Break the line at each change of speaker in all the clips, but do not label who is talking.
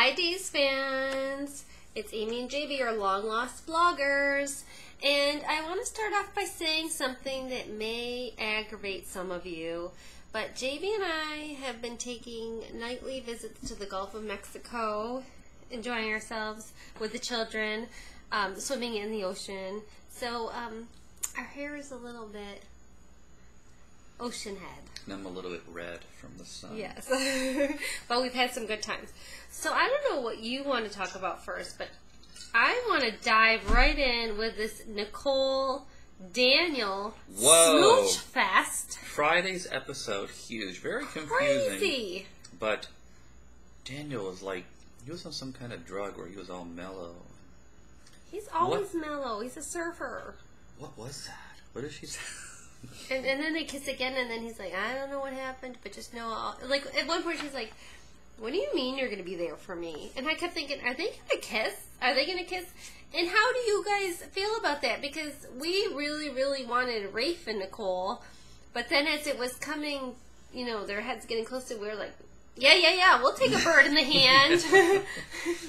Hi, Days fans! It's Amy and JB, our long-lost bloggers. And I want to start off by saying something that may aggravate some of you. But JB and I have been taking nightly visits to the Gulf of Mexico, enjoying ourselves with the children, swimming in the ocean. So our hair is a little bit ocean head.
And I'm a little bit red from the sun.
Yes. But we've had some good times. So I don't know what you want to talk about first, but I want to dive right in with this Nicole Daniel smooch fest.
Friday's episode, huge. Very confusing.
Crazy.
But Daniel was like, he was on some kind of drug where he was all mellow.
He's always mellow. He's a surfer.
What was that? What did she say?
And then they kiss again, and then he's like, I don't know what happened, but just know like, at one point she's like, what do you mean you're going to be there for me? And I kept thinking, are they going to kiss? Are they going to kiss? And how do you guys feel about that? Because we really, really wanted Rafe and Nicole, but then as it was coming, you know, their heads getting closer, we were like, yeah, we'll take a bird in the hand.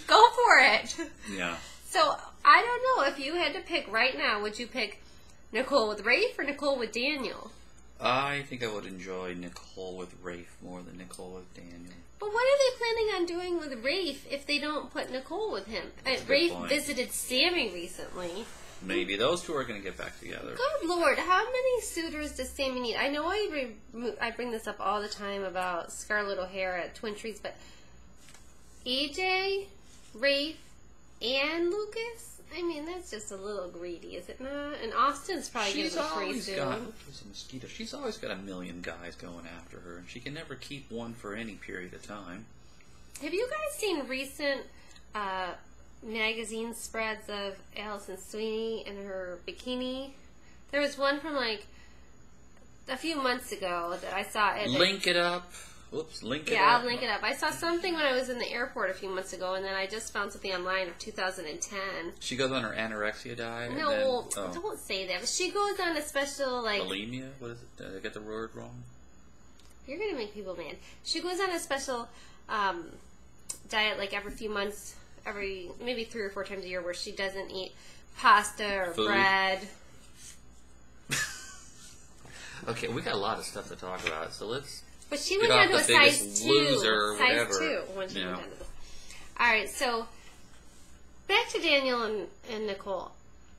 Go for it.
Yeah.
So, I don't know, if you had to pick right now, would you pick Nicole with Rafe or Nicole with Daniel?
I think I would enjoy Nicole with Rafe more than Nicole with Daniel.
But what are they planning on doing with Rafe if they don't put Nicole with him? Rafe visited Sammy recently.
Maybe those two are going to get back together.
Good Lord, how many suitors does Sammy need? I know I bring this up all the time about Scarlett O'Hara at Twin Trees, but EJ, Rafe, and Lucas? I mean, that's just a little greedy, is it not? And Austin's probably going to go free soon.
She's always got a million guys going after her, and she can never keep one for any period of time.
Have you guys seen recent magazine spreads of Allison Sweeney in her bikini? There was one from like a few months ago that I saw.
Link it up. Oops, link it up.
Yeah, I'll link it up. I saw something when I was in the airport a few months ago, and then I just found something online of 2010.
She goes on her anorexia diet?
No, don't say that. But she goes on a special, like...
Bulimia? What is it? Did I get the word wrong?
You're going to make people mad. She goes on a special diet, like every few months, maybe 3 or 4 times a year, where she doesn't eat pasta or bread. Okay,
we got a lot of stuff to talk about, so let's...
But she went down to a size 2. Size 2 when she went down to this. Alright, so back to Daniel and Nicole.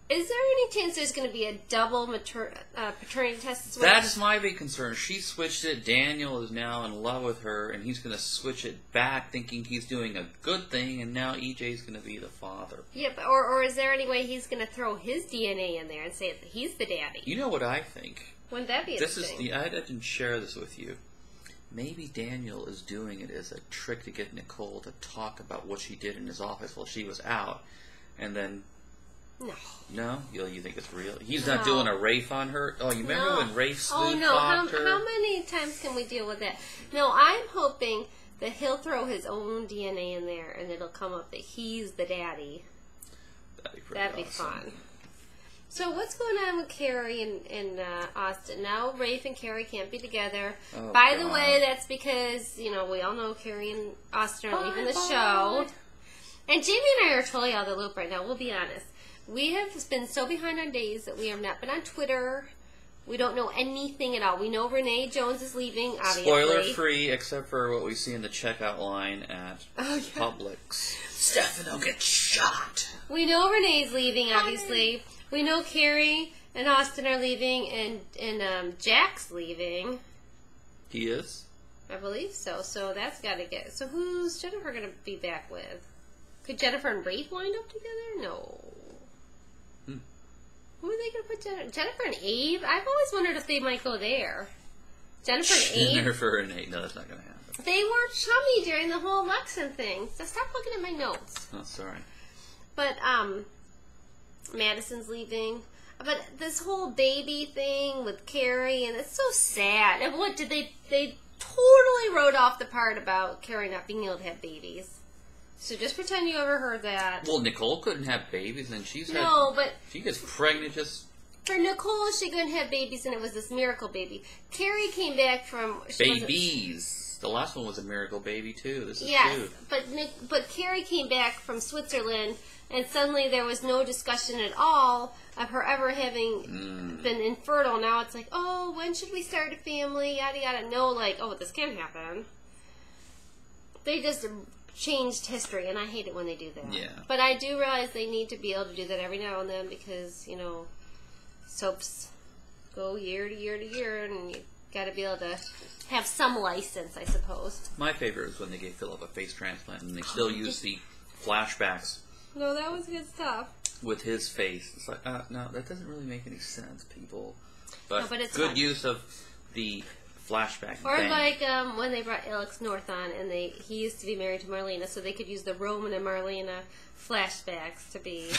Is there any chance there's going to be a double paternity test switch?
That is my big concern. She switched it. Daniel is now in love with her, and he's going to switch it back thinking he's doing a good thing, and now EJ's going to be the father.
Yeah, or is there any way he's going to throw his DNA in there and say that he's the daddy?
You know what I think?
Wouldn't that be interesting?
I didn't share this with you. Maybe Daniel is doing it as a trick to get Nicole to talk about what she did in his office while she was out. And then...
No.
No? You think it's real? He's not doing a Rafe on her? Oh, you remember when Rafe sleep talked her?
How many times can we deal with that? No, I'm hoping that he'll throw his own DNA in there and it'll come up that he's the daddy. That'd be fun. So what's going on with Carrie and Austin? Now Rafe and Carrie can't be together.
Oh,
By the way, that's because, you know, we all know Carrie and Austin are leaving the show. And Jamie and I are totally out of the loop right now, we'll be honest. We have been so behind on Days that we have not been on Twitter. We don't know anything at all. We know Renee Jones is leaving, obviously.
Spoiler free, except for what we see in the checkout line at Publix. Stefano gets shot.
We know Renee's leaving, obviously. We know Carrie and Austin are leaving, and Jack's leaving.
He is?
I believe so. So that's got to get... So who's Jennifer going to be back with? Could Jennifer and Rafe wind up together? No. Who are they going to put Jennifer and Abe? I've always wondered if they might go there. Jennifer and Abe?
Jennifer and Abe. No, that's not going to happen.
They were chummy during the whole election thing. So stop looking at my notes.
Oh, sorry.
But, Madison's leaving. But this whole baby thing with Carrie, and it's so sad. And what, did they totally wrote off the part about Carrie not being able to have babies. So just pretend you ever heard that.
Well, Nicole couldn't have babies, and she gets pregnant just...
For Nicole, she couldn't have babies, and it was this miracle baby. Carrie came back from...
Babies. The last one was a miracle baby too. This is
yes,
cute.
but Carrie came back from Switzerland, and suddenly there was no discussion at all of her ever having been infertile. Now it's like, oh, when should we start a family? Yada yada. No, like, oh, this can't happen. They just changed history, and I hate it when they do that.
Yeah.
But I do realize they need to be able to do that every now and then because, you know, soaps go year to year to year, and you got to be able to have some license, I suppose.
My favorite is when they gave Philip a face transplant, and they still use the flashbacks.
No, that was good stuff.
With his face. It's like, no, that doesn't really make any sense, people. But,
No, but it's
good
fun.
use of the flashback.
Or
bang.
like when they brought Alex North on, and he used to be married to Marlena, so they could use the Roman and Marlena flashbacks to be.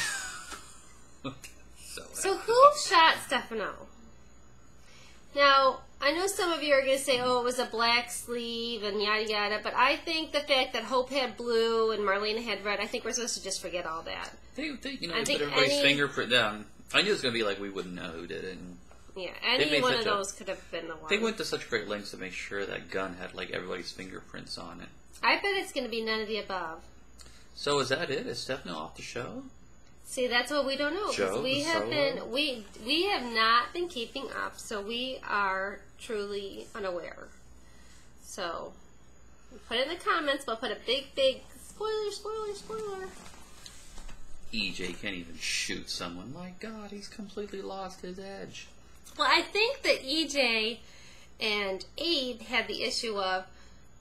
So who shot Stefano? Now, I know some of you are going to say, oh, it was a black sleeve and yada yada, but I think the fact that Hope had blue and Marlena had red, I think we're supposed to just forget all that.
They you know,
I
they
think
put everybody's
any-
fingerprint down. I knew it was going to be like we wouldn't know who did it. And
Yeah,
They
any
made
one
such
of
a-
those could have been the one.
they went to such great lengths to make sure that gun had like everybody's fingerprints on it.
I bet it's going to be none of the above.
So is that it? Is Stefano off the show?
See, that's what we don't know. 'Cause
Joe,
we
the
have
solo?
been we have not been keeping up, so we are truly unaware. So put it in the comments. We'll put a big spoiler.
EJ can't even shoot someone. My God, he's completely lost his edge.
Well, I think that EJ and Abe had the issue of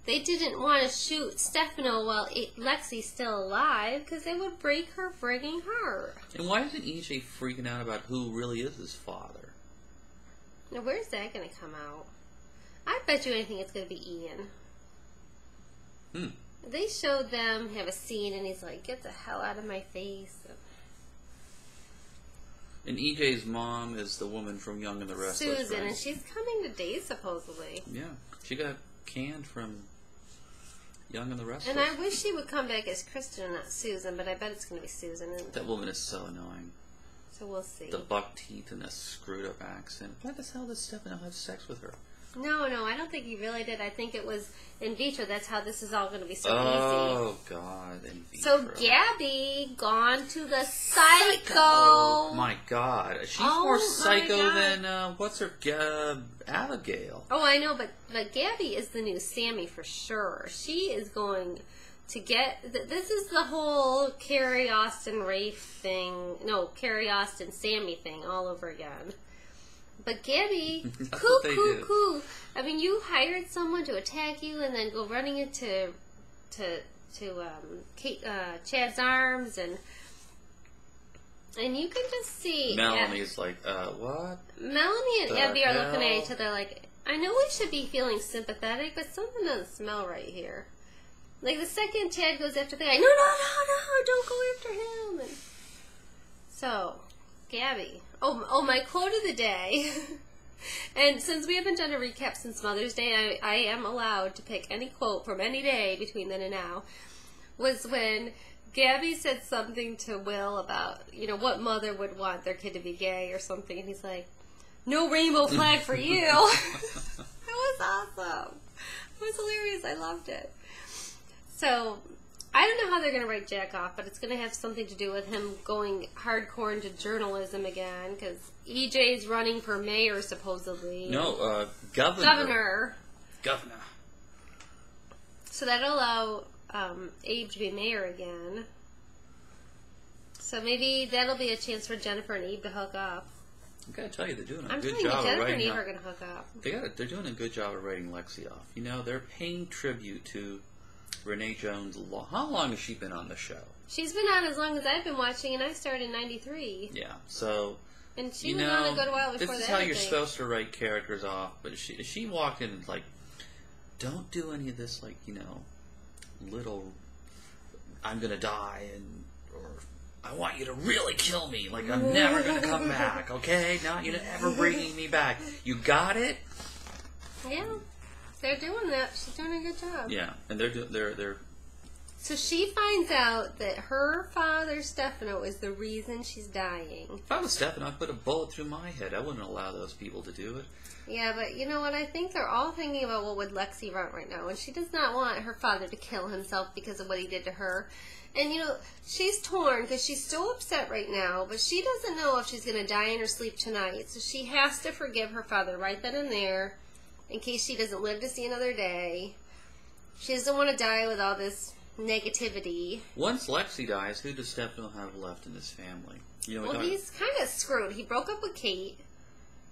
they didn't want to shoot Stefano while Lexi's still alive because it would break her frigging heart.
And why isn't EJ freaking out about who really is his father?
Now, where's that going to come out? I bet you anything it's going to be Ian. They showed them have a scene, and he's like, "Get the hell out of my face."
And EJ's mom is the woman from Young and the Restless.
Susan,
right?
and she's coming to Days supposedly.
Yeah, she got canned from Young and the Restless.
And I wish she would come back as Kristen and not Susan, but I bet it's going to be Susan. And
That woman is so annoying.
so we'll see.
The buck teeth and the screwed up accent. Why the hell does Stefano have sex with her?
No, I don't think he really did. I think it was in vitro. That's how this is all going to be so
Oh, God. In
easy. So
vitro.
Gabby gone to the psycho.
Oh, my God. She's
Oh,
more
my
psycho
God.
than, what's her, Abigail.
Oh, I know, but Gabby is the new Sammy for sure. She is going to get... This is the whole Carrie Austin Rafe thing. No, Carrie Austin Sammy thing all over again. But Gabby,
That's what they do.
cool. I mean, you hired someone to attack you and then go running into Chad's arms, and you can just see
Melanie's like, what?
Melanie and
The
Abby are looking at
hell?
each other like, I know we should be feeling sympathetic, but something doesn't smell right here. Like the second Chad goes after the guy, no, don't go after him. And so, Gabby. Oh, my quote of the day. And since we haven't done a recap since Mother's Day, I am allowed to pick any quote from any day between then and now. Was when Gabby said something to Will about, what mother would want their kid to be gay or something, and he's like, "No rainbow flag for you." That was awesome. It was hilarious. I loved it. So, I don't know how they're going to write Jack off, but it's going to have something to do with him going hardcore into journalism again, because EJ's running for mayor, supposedly.
No, governor.
Governor. So that'll allow Abe to be mayor again. So maybe that'll be a chance for Jennifer and Abe to hook up.
I gotta tell you, they're doing a
I'm
good
telling you,
job of
Jennifer and
writing
Abe
up.
are going to hook up.
They're doing a good job of writing Lexi off. They're paying tribute to Renee Jones. How long has she been on the show?
She's been on as long as I've been watching, and I started in '93.
Yeah, so
And she was on a good while before that.
this is how
I
you're
think.
supposed to write characters off. But she walked in and like, don't do any of this little I'm gonna die or I want you to really kill me. Like I'm never gonna come back. Okay, not you're ever bringing me back. You got it?
Yeah, they're doing that. She's doing a good job.
Yeah, and they're
So she finds out that her father, Stefano, is the reason she's dying.
If I was Stefano, I'd put a bullet through my head. I wouldn't allow those people to do it.
Yeah, but you know what? I think they're all thinking about what would Lexi want right now. And she does not want her father to kill himself because of what he did to her. And, you know, she's torn because she's so upset right now. But she doesn't know if she's going to die in her sleep tonight. So she has to forgive her father right then and there in case she doesn't live to see another day. She doesn't want to die with all this negativity.
Once Lexi dies, who does Stefano have left in his family? You know,
well, he's kind of screwed. He broke up with Kate.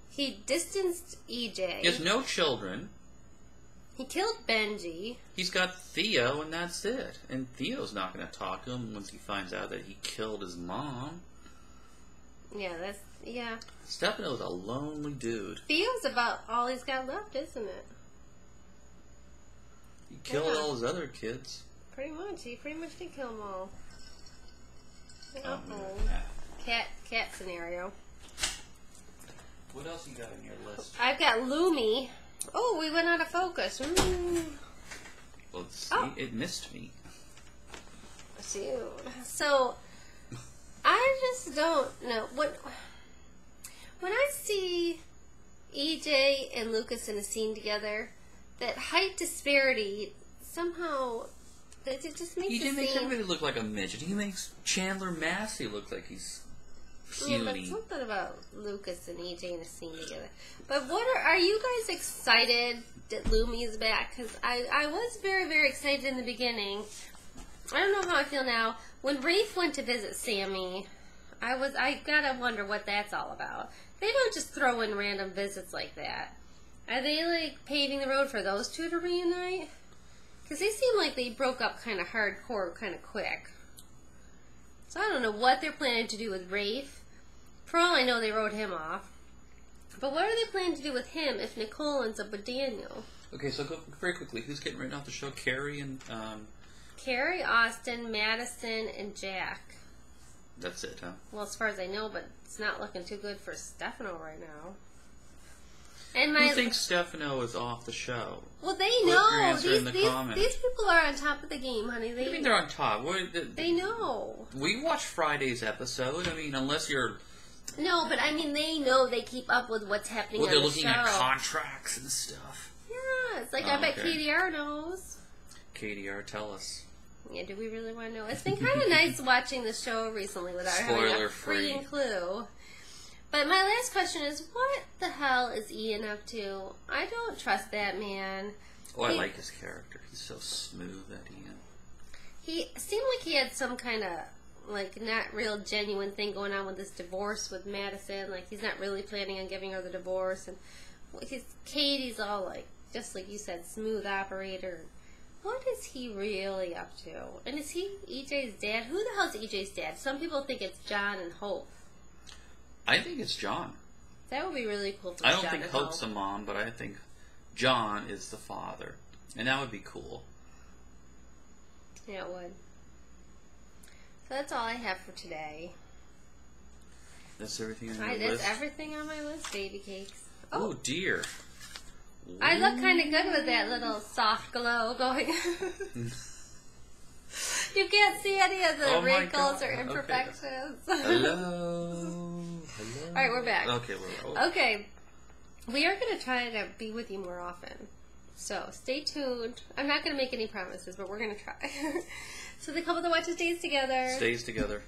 He distanced EJ.
He has no children.
He killed Benji.
He's got Theo, and that's it. And Theo's not going to talk to him once he finds out that he killed his mom.
Yeah.
Stefano's a lonely dude.
Theo's about all he's got left, isn't it?
He killed all his other kids.
Pretty much. He pretty much did kill them all.
Oh,
Cat scenario.
What else you got on your list?
I've got Lumi. Oh, we went out of focus.
Well, see, it missed me.
Shoot. So, I just don't know. When I see EJ and Lucas in a scene together, that height disparity somehow, it just makes
He
it
didn't make
seem...
everybody look like a midget. He makes Chandler Massey look like he's puny.
Yeah, but something about Lucas and EJ in a scene together. But are you guys excited that Lumi is back? Because I was very, very excited in the beginning. I don't know how I feel now. When Rafe went to visit Sammy, I gotta wonder what that's all about. They don't just throw in random visits like that. Are they like paving the road for those two to reunite? Because they seem like they broke up kind of hardcore, kind of quick. So I don't know what they're planning to do with Rafe. For all I know, they wrote him off. But what are they planning to do with him if Nicole ends up with Daniel?
Okay, so go very quickly. Who's getting written off the show? Carrie and...
Carrie, Austin, Madison, and Jack.
That's it, huh?
Well, as far as I know, but it's not looking too good for Stefano right now. And
Who thinks Stefano is off the show?
Well, they
Put your
know.
answer in the comments.
These people are on top of the game, honey.
I mean, they're on top.
They know.
We watched Friday's episode. I mean, unless you're...
No, but I mean, they know. They keep up with what's happening on the show.
Well, they're looking at contracts and stuff.
Yeah, it's like I bet KDR knows.
KDR, tell us.
Yeah, do we really want to know? It's been kind of nice watching the show recently without having a freaking clue. But my last question is, what the hell is Ian up to? I don't trust that man.
Oh, I like his character. He's so smooth, that Ian.
He seemed like he had some kind of, like, not real genuine thing going on with this divorce with Madison. Like, he's not really planning on giving her the divorce. And Katie's all, like, just like you said, smooth operator. What is he really up to? And is he EJ's dad? Who the hell is EJ's dad? Some people think it's John and Hope.
I think it's John.
That would be really cool for
I
John
don't think
and
Hope's the mom, but I think John is the father. And that would be cool.
Yeah, it would. So that's all I have for today.
That's everything on your list?
That's everything on my list, baby cakes.
Oh, dear.
I look kind of good with that little soft glow going. You can't see any of the wrinkles or imperfections.
Okay. Hello.
All right, we're back.
Okay,
Okay, we are going to try to be with you more often. So stay tuned. I'm not going to make any promises, but we're going to try. So the couple that watches Days Together
stays together.